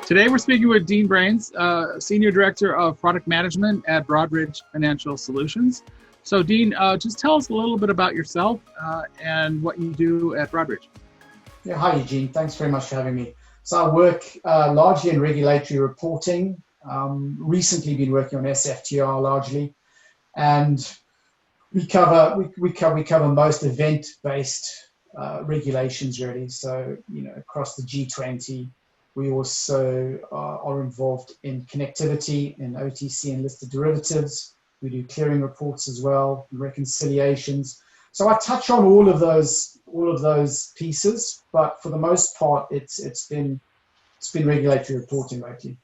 Today we're speaking with Dean Bruyns, Senior Director of Product Management at Broadridge Financial Solutions. So Dean, just tell us a little bit about yourself and what you do at Broadridge. Yeah, hi Eugene, thanks very much for having me. So I work largely in regulatory reporting, recently been working on SFTR largely, and we cover most event-based regulations really. So, across the G20, we also are involved in connectivity in OTC and listed derivatives. We do clearing reports as well, reconciliations. So I touch on all of those pieces, but for the most part, it's been regulatory reporting lately.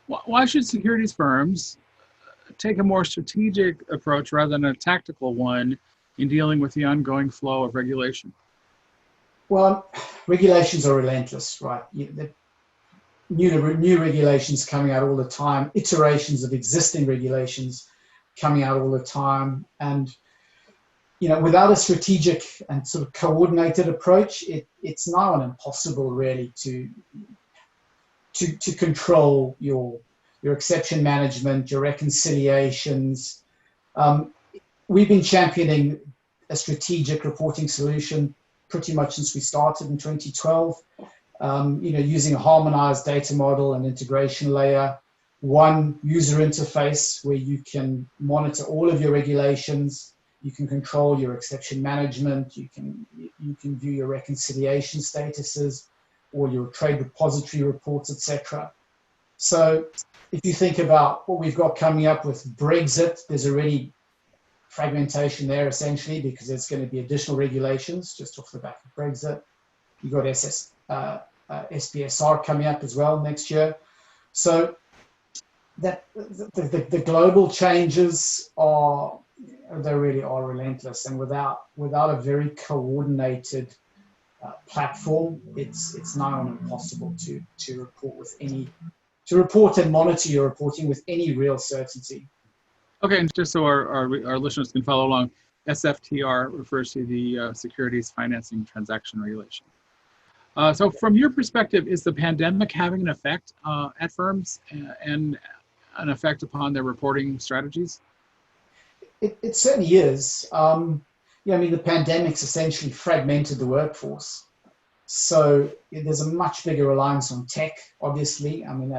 Why should securities firms take a more strategic approach rather than a tactical one in dealing with the ongoing flow of regulation? Well, regulations are relentless, right? New regulations coming out all the time, iterations of existing regulations coming out all the time, and without a strategic and sort of coordinated approach, it's now impossible really to control your exception management, your reconciliations. We've been championing a strategic reporting solution pretty much since we started in 2012. Using a harmonized data model and integration layer, one user interface where you can monitor all of your regulations, you can control your exception management, you can view your reconciliation statuses, all your trade repository reports, etc. So if you think about what we've got coming up with Brexit, there's already fragmentation there essentially because there's going to be additional regulations just off the back of Brexit. You've got SPSR coming up as well next year. So that the global changes they really are relentless, and without a very coordinated platform, it's nigh on impossible to report and monitor your reporting with any real certainty. Okay, and just so our listeners can follow along, SFTR refers to the Securities Financing Transaction Regulation. So from your perspective, is the pandemic having an effect at firms and an effect upon their reporting strategies? It certainly is. The pandemic's essentially fragmented the workforce. So there's a much bigger reliance on tech, obviously. I mean,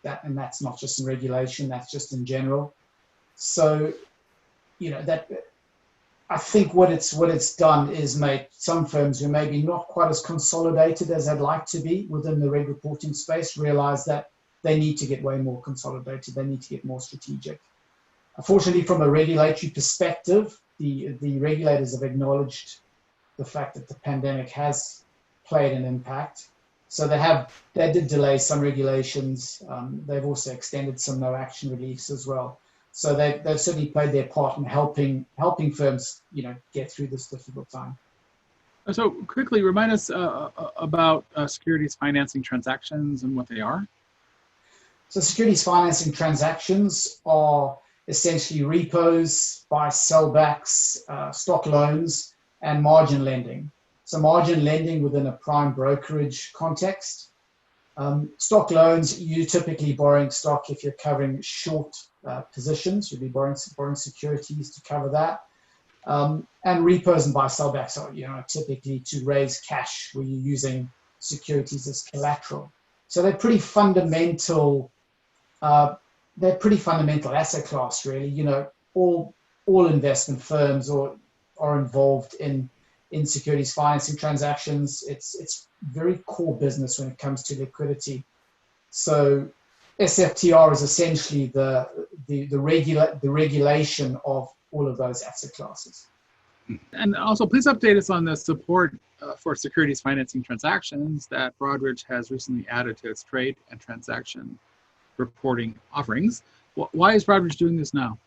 and that's not just in regulation, that's just in general. So, I think what it's done is made some firms who maybe not quite as consolidated as they'd like to be within the reg reporting space realize that they need to get way more consolidated. They need to get more strategic. Unfortunately, from a regulatory perspective, the regulators have acknowledged the fact that the pandemic has played an impact. So they did delay some regulations. They've also extended some no action reliefs as well. So they've certainly played their part in helping firms, get through this difficult time. So quickly, remind us about securities financing transactions and what they are. So securities financing transactions are essentially repos, buy, sellbacks, stock loans, and margin lending. So margin lending within a prime brokerage context. Stock loans, you're typically borrowing stock if you're covering short positions. You'll be borrowing securities to cover that. And repos and buy sellbacks are typically to raise cash where you're using securities as collateral. So they're pretty fundamental. They're pretty fundamental asset class, really. All investment firms are involved in securities financing transactions. It's very core business when it comes to liquidity. So SFTR is essentially the regulation of all of those asset classes. And also, please update us on the support for securities financing transactions that Broadridge has recently added to its trade and transaction reporting offerings. Why is Broadridge doing this now?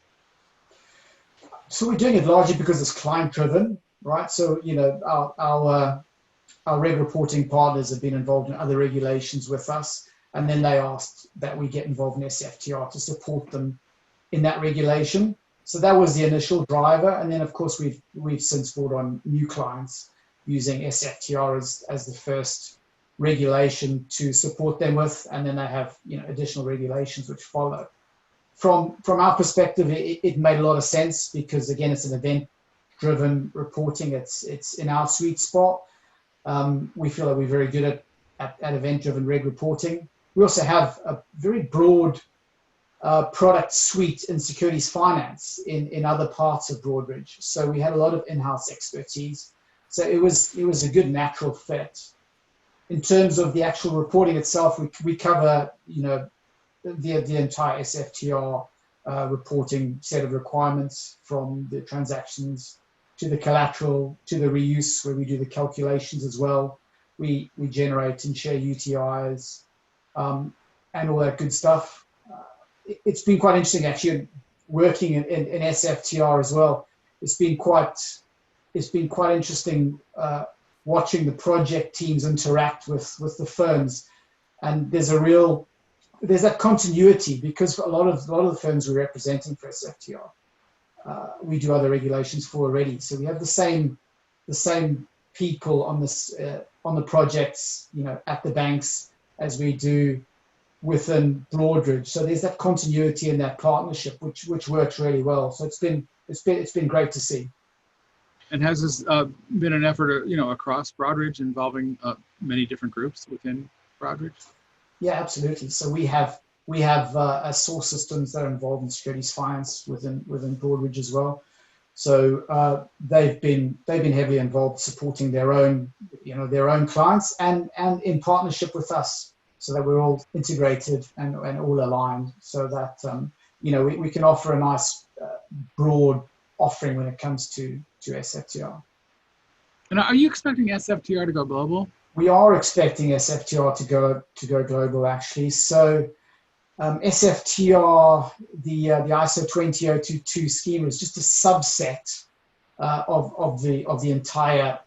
So we're doing it largely because it's client-driven, right? So, our reg reporting partners have been involved in other regulations with us, and then they asked that we get involved in SFTR to support them in that regulation. So that was the initial driver, and then of course we've since brought on new clients using SFTR as the first regulation to support them with, and then they have additional regulations which follow. From our perspective, it made a lot of sense because again, it's an event-driven reporting. It's in our sweet spot. We feel that we're very good at event-driven reg reporting. We also have a very broad product suite in securities finance in other parts of Broadridge. So we had a lot of in-house expertise. So it was a good natural fit. In terms of the actual reporting itself, we cover the entire SFTR reporting set of requirements, from the transactions to the collateral to the reuse, where we do the calculations as well. We generate and share UTIs and all that good stuff. It's been quite interesting actually working in SFTR as well. It's been quite interesting watching the project teams interact with the firms, and there's that continuity because for a lot of the firms we're representing for SFTR, we do other regulations for already. So we have the same people on the projects, at the banks as we do within Broadridge. So there's that continuity and that partnership, which works really well. So it's been great to see. And has this been an effort, across Broadridge involving many different groups within Broadridge? Yeah, absolutely. So we have source systems that are involved in securities finance within Broadridge as well. So they've been heavily involved supporting their own clients and in partnership with us, so that we're all integrated and all aligned, so that we can offer a nice broad offering when it comes to SFTR. And are you expecting SFTR to go global? We are expecting SFTR to go global, actually. So SFTR, the ISO 20022 scheme, is just a subset of the entire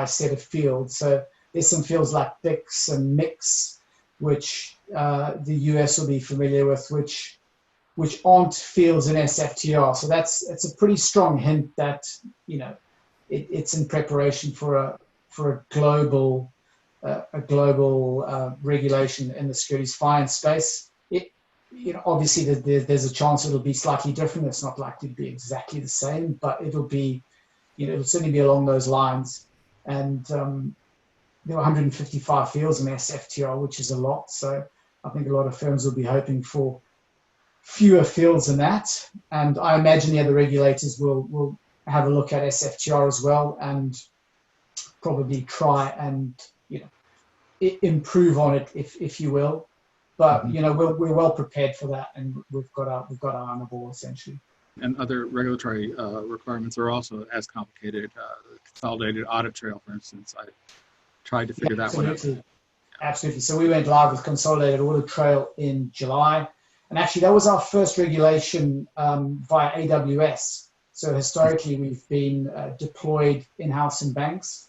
set of fields. So there's some fields like BICS and MICS, which the US will be familiar with, which aren't fields in SFTR. So it's a pretty strong hint that it's in preparation for a global regulation in the securities finance space. Obviously there's a chance it'll be slightly different. It's not likely to be exactly the same, but it'll certainly be along those lines. And there are 155 fields in SFTR, which is a lot. So I think a lot of firms will be hoping for fewer fields than that. And I imagine the other regulators will have a look at SFTR as well and probably try and improve on it, if you will. But we're well prepared for that, and we've got our eye on the ball essentially. And other regulatory requirements are also as complicated. The Consolidated Audit Trail, for instance, I tried to figure that one out. Absolutely. So we went live with Consolidated Audit Trail in July, and actually that was our first regulation via AWS. So historically we've been deployed in-house in banks.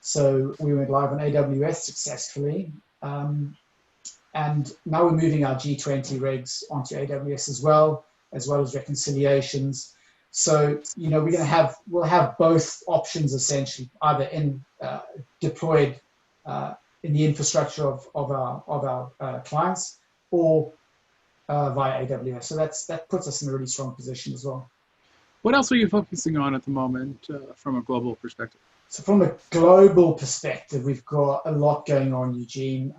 So we went live on AWS successfully. And now we're moving our G20 regs onto AWS as well as reconciliations. So we'll have both options essentially, either deployed in the infrastructure of our clients or via AWS. So that puts us in a really strong position as well. What else are you focusing on at the moment from a global perspective? So from a global perspective, we've got a lot going on, Eugene.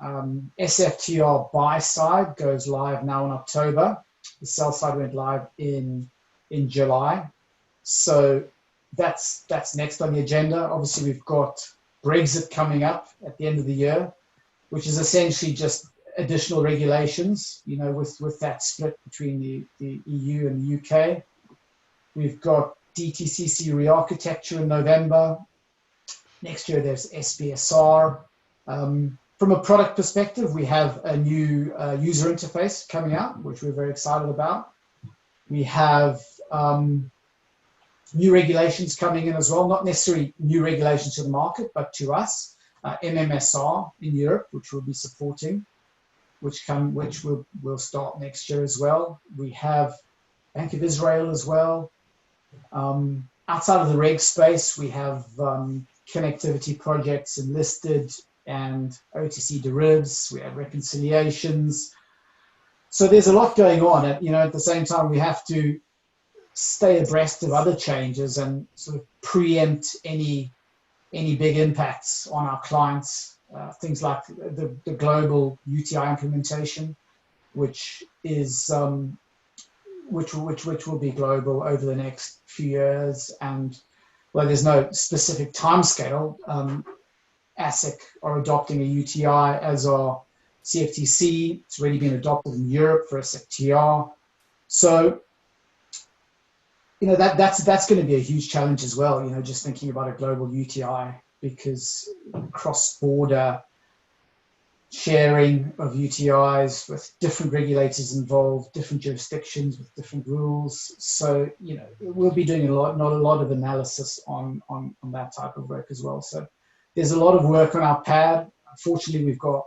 SFTR buy side goes live now in October. The sell side went live in July. So that's next on the agenda. Obviously, we've got Brexit coming up at the end of the year, which is essentially just additional regulations, with that split between the EU and the UK. We've got DTCC re-architecture in November. Next year, there's SBSR. From a product perspective, we have a new user interface coming out, which we're very excited about. We have new regulations coming in as well, not necessarily new regulations to the market, but to us. MMSR in Europe, which we'll be supporting, which will start next year as well. We have Bank of Israel as well. Outside of the reg space, we have connectivity projects and listed and OTC derivatives. We have reconciliations. So there's a lot going on. At the same time, we have to stay abreast of other changes and sort of preempt any big impacts on our clients. Things like the global UTI implementation, which is which will be global over the next few years. And well, there's no specific timescale. ASIC are adopting a UTI, as are CFTC. It's already been adopted in Europe for SFTR. So, that's going to be a huge challenge as well, just thinking about a global UTI, because cross-border sharing of UTIs with different regulators involved, different jurisdictions with different rules. So, we'll be doing not a lot of analysis on that type of work as well. So there's a lot of work on our pad. Unfortunately, we've got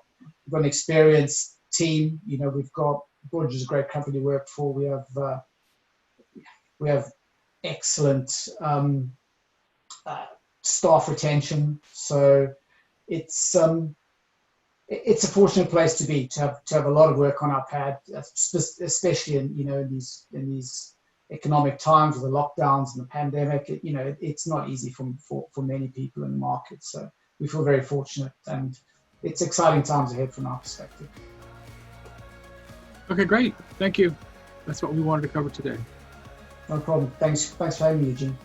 an experienced team. We've got Broadridge is a great company to work for. We have excellent staff retention. So it's a fortunate place to be, to have a lot of work on our pad, especially in these economic times with the lockdowns and the pandemic. It's not easy for many people in the market. So we feel very fortunate, and it's exciting times ahead from our perspective. Okay, great. Thank you. That's what we wanted to cover today. No problem. Thanks for having me, Eugene.